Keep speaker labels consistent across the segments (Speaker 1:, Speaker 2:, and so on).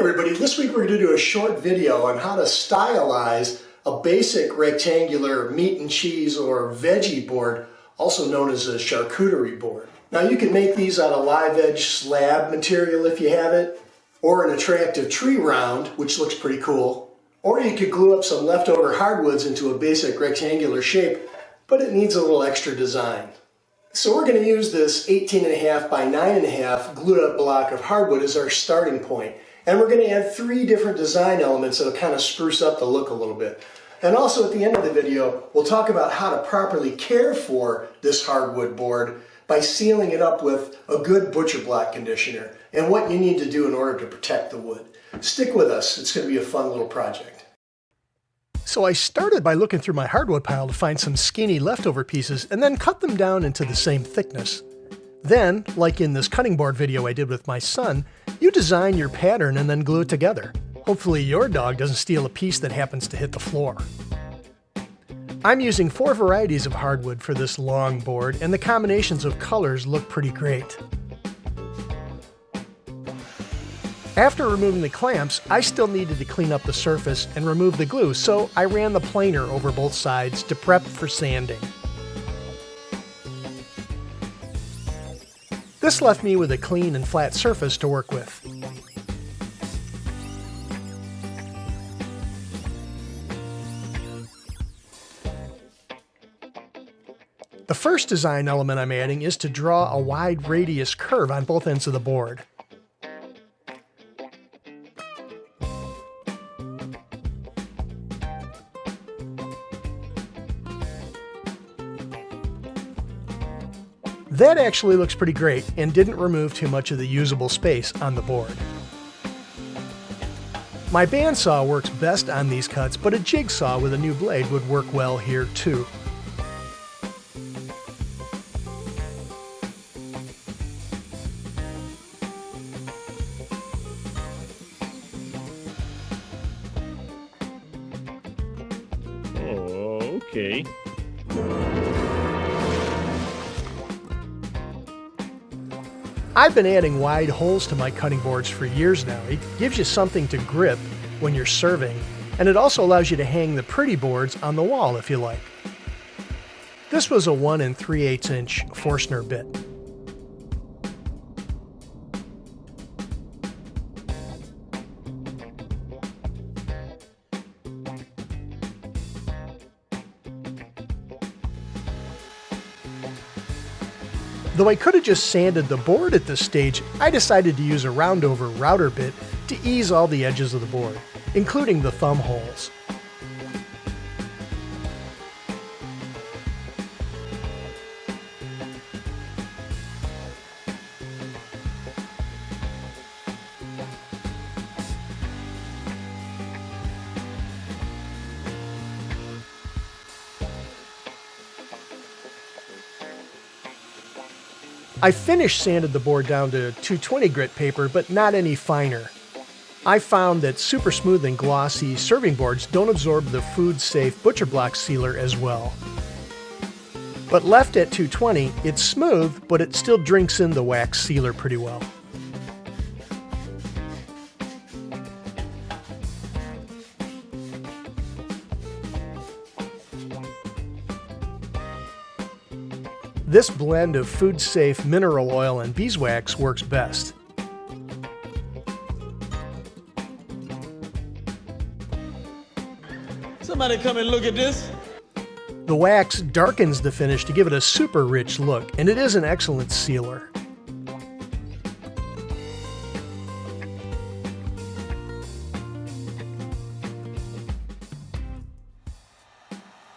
Speaker 1: everybody, this week we're going to do a short video on how to stylize a basic rectangular meat and cheese or veggie board, also known as a charcuterie board. Now you can make these out of live edge slab material if you have it, or an attractive tree round, which looks pretty cool. Or you could glue up some leftover hardwoods into a basic rectangular shape, but it needs a little extra design. So we're going to use this 18.5 by 9.5 glued up block of hardwood as our starting point. And we're going to add 3 different design elements that will kind of spruce up the look a little bit. And also at the end of the video, we'll talk about how to properly care for this hardwood board by sealing it up with a good butcher block conditioner and what you need to do in order to protect the wood. Stick with us, it's going to be a fun little project. So I started by looking through my hardwood pile to find some skinny leftover pieces and then cut them down into the same thickness. Then, like in this cutting board video I did with my son, you design your pattern and then glue it together. Hopefully your dog doesn't steal a piece that happens to hit the floor. I'm using 4 varieties of hardwood for this long board, and the combinations of colors look pretty great. After removing the clamps, I still needed to clean up the surface and remove the glue, so I ran the planer over both sides to prep for sanding. This left me with a clean and flat surface to work with. The first design element I'm adding is to draw a wide radius curve on both ends of the board. That actually looks pretty great and didn't remove too much of the usable space on the board. My bandsaw works best on these cuts, but a jigsaw with a new blade would work well here too.
Speaker 2: Oh, okay.
Speaker 1: I've been adding wide holes to my cutting boards for years now. It gives you something to grip when you're serving, and it also allows you to hang the pretty boards on the wall if you like. This was a 1 3/8 inch Forstner bit. Though I could have just sanded the board at this stage, I decided to use a round-over router bit to ease all the edges of the board, including the thumb holes. I finished sanded the board down to 220 grit paper, but not any finer. I found that super smooth and glossy serving boards don't absorb the food-safe butcher block sealer as well. But left at 220, it's smooth, but it still drinks in the wax sealer pretty well. This blend of food-safe mineral oil and beeswax works best.
Speaker 2: Somebody come and look at this.
Speaker 1: The wax darkens the finish to give it a super rich look, and it is an excellent sealer.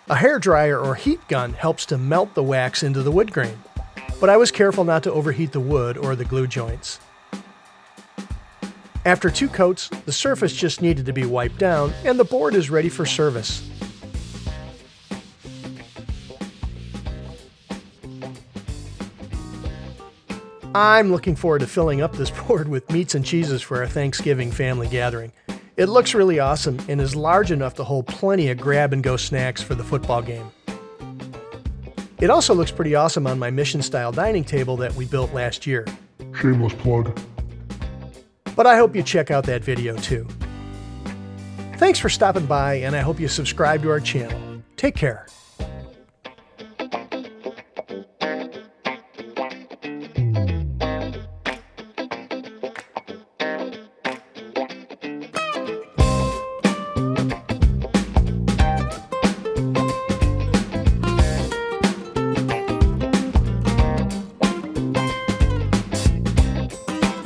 Speaker 1: A hairdryer or heat gun helps to melt the wax into the wood grain, but I was careful not to overheat the wood or the glue joints. After 2 coats, the surface just needed to be wiped down and the board is ready for service. I'm looking forward to filling up this board with meats and cheeses for our Thanksgiving family gathering. It looks really awesome and is large enough to hold plenty of grab-and-go snacks for the football game. It also looks pretty awesome on my mission-style dining table that we built last year.
Speaker 3: Shameless plug.
Speaker 1: But I hope you check out that video too. Thanks for stopping by, and I hope you subscribe to our channel. Take care.